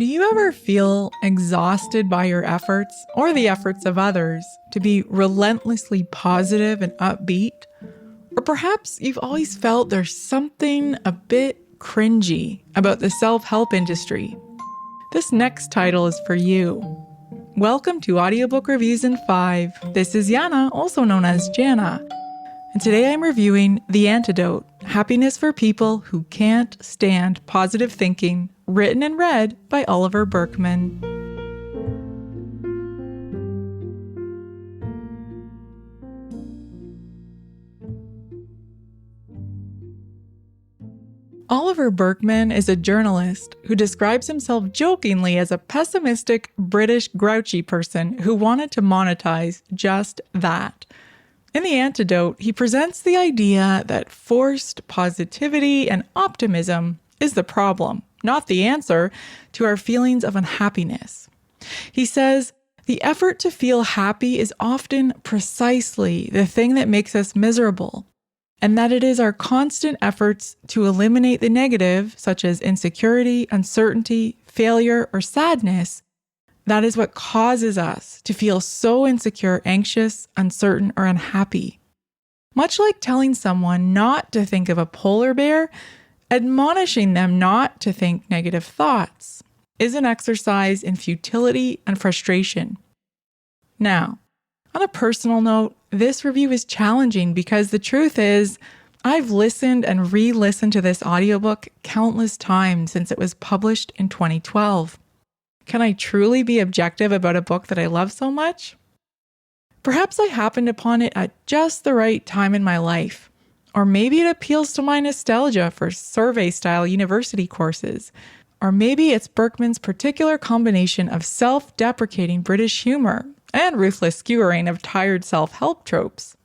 Do you ever feel exhausted by your efforts or the efforts of others to be relentlessly positive and upbeat? Or perhaps you've always felt there's something a bit cringy about the self-help industry. This next title is for you. Welcome to Audiobook Reviews in 5. This is Yana, also known as Jana. And today I'm reviewing The Antidote, Happiness for People Who Can't Stand Positive Thinking, written and read by Oliver Burkeman. Oliver Burkeman is a journalist who describes himself jokingly as a pessimistic, British, grouchy person who wanted to monetize just that. In The Antidote, he presents the idea that forced positivity and optimism is the problem, not the answer, to our feelings of unhappiness. He says, the effort to feel happy is often precisely the thing that makes us miserable, and that it is our constant efforts to eliminate the negative, such as insecurity, uncertainty, failure, or sadness, that is what causes us to feel so insecure, anxious, uncertain, or unhappy. Much like telling someone not to think of a polar bear, admonishing them not to think negative thoughts is an exercise in futility and frustration. Now, on a personal note, this review is challenging because the truth is, I've listened and re-listened to this audiobook countless times since it was published in 2012. Can I truly be objective about a book that I love so much? Perhaps I happened upon it at just the right time in my life. Or maybe it appeals to my nostalgia for survey-style university courses. Or maybe it's Burkeman's particular combination of self-deprecating British humor and ruthless skewering of tired self-help tropes.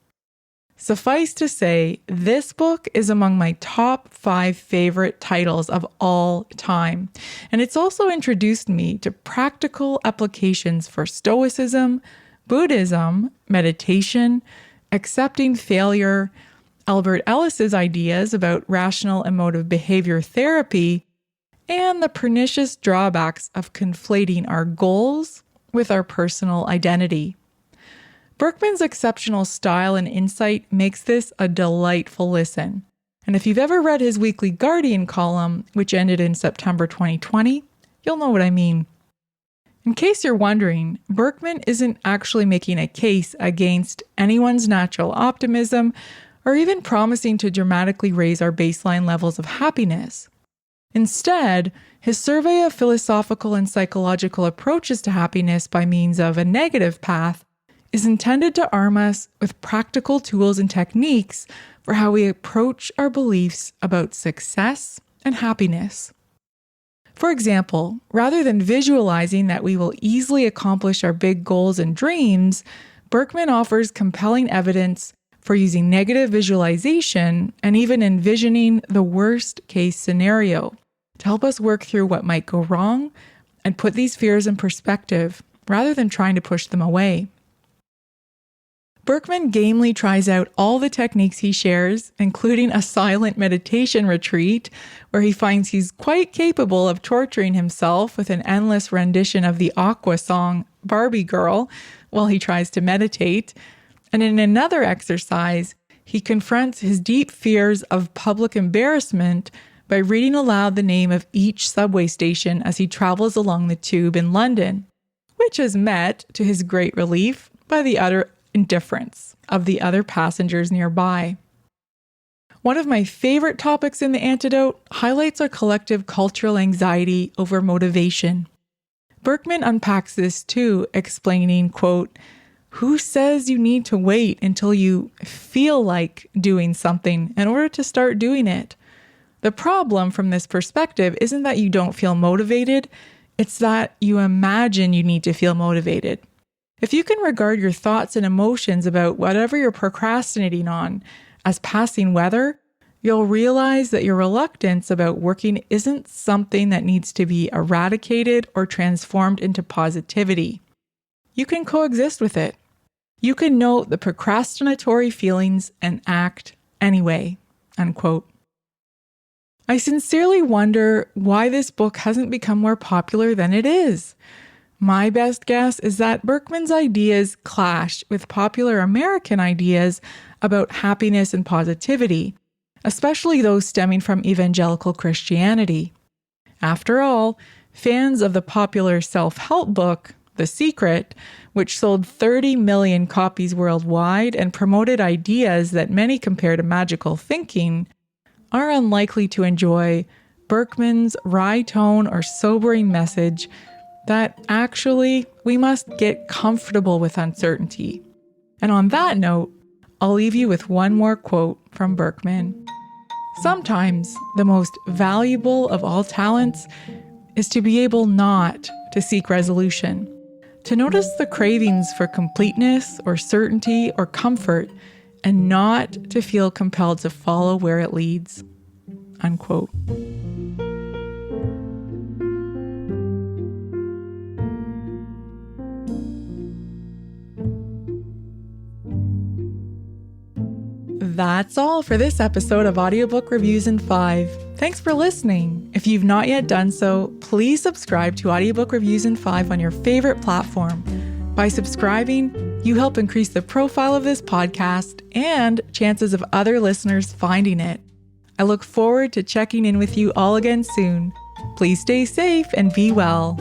Suffice to say, this book is among my top 5 favorite titles of all time, and it's also introduced me to practical applications for Stoicism, Buddhism, meditation, accepting failure, Albert Ellis's ideas about rational emotive behavior therapy, and the pernicious drawbacks of conflating our goals with our personal identity. Burkeman's exceptional style and insight makes this a delightful listen. And if you've ever read his weekly Guardian column, which ended in September 2020, you'll know what I mean. In case you're wondering, Burkeman isn't actually making a case against anyone's natural optimism or even promising to dramatically raise our baseline levels of happiness. Instead, his survey of philosophical and psychological approaches to happiness by means of a negative path is intended to arm us with practical tools and techniques for how we approach our beliefs about success and happiness. For example, rather than visualizing that we will easily accomplish our big goals and dreams, Burkeman offers compelling evidence for using negative visualization and even envisioning the worst-case scenario to help us work through what might go wrong and put these fears in perspective rather than trying to push them away. Burkeman gamely tries out all the techniques he shares, including a silent meditation retreat, where he finds he's quite capable of torturing himself with an endless rendition of the Aqua song Barbie Girl while he tries to meditate. And in another exercise, he confronts his deep fears of public embarrassment by reading aloud the name of each subway station as he travels along the tube in London, which is met, to his great relief, by the utter indifference of the other passengers nearby. One of my favorite topics in The Antidote highlights our collective cultural anxiety over motivation. Burkeman unpacks this too, explaining, quote, "Who says you need to wait until you feel like doing something in order to start doing it? The problem from this perspective isn't that you don't feel motivated, it's that you imagine you need to feel motivated. If you can regard your thoughts and emotions about whatever you're procrastinating on as passing weather, you'll realize that your reluctance about working isn't something that needs to be eradicated or transformed into positivity. You can coexist with it. You can note the procrastinatory feelings and act anyway," unquote. I sincerely wonder why this book hasn't become more popular than it is. My best guess is that Burkeman's ideas clash with popular American ideas about happiness and positivity, especially those stemming from evangelical Christianity. After all, fans of the popular self-help book, The Secret, which sold 30 million copies worldwide and promoted ideas that many compare to magical thinking, are unlikely to enjoy Burkeman's wry tone or sobering message that actually we must get comfortable with uncertainty. And on that note, I'll leave you with one more quote from Burkeman. Sometimes the most valuable of all talents is to be able not to seek resolution, to notice the cravings for completeness or certainty or comfort, and not to feel compelled to follow where it leads. Unquote. That's all for this episode of Audiobook Reviews in 5. Thanks for listening. If you've not yet done so, please subscribe to Audiobook Reviews in 5 on your favorite platform. By subscribing, you help increase the profile of this podcast and chances of other listeners finding it. I look forward to checking in with you all again soon. Please stay safe and be well.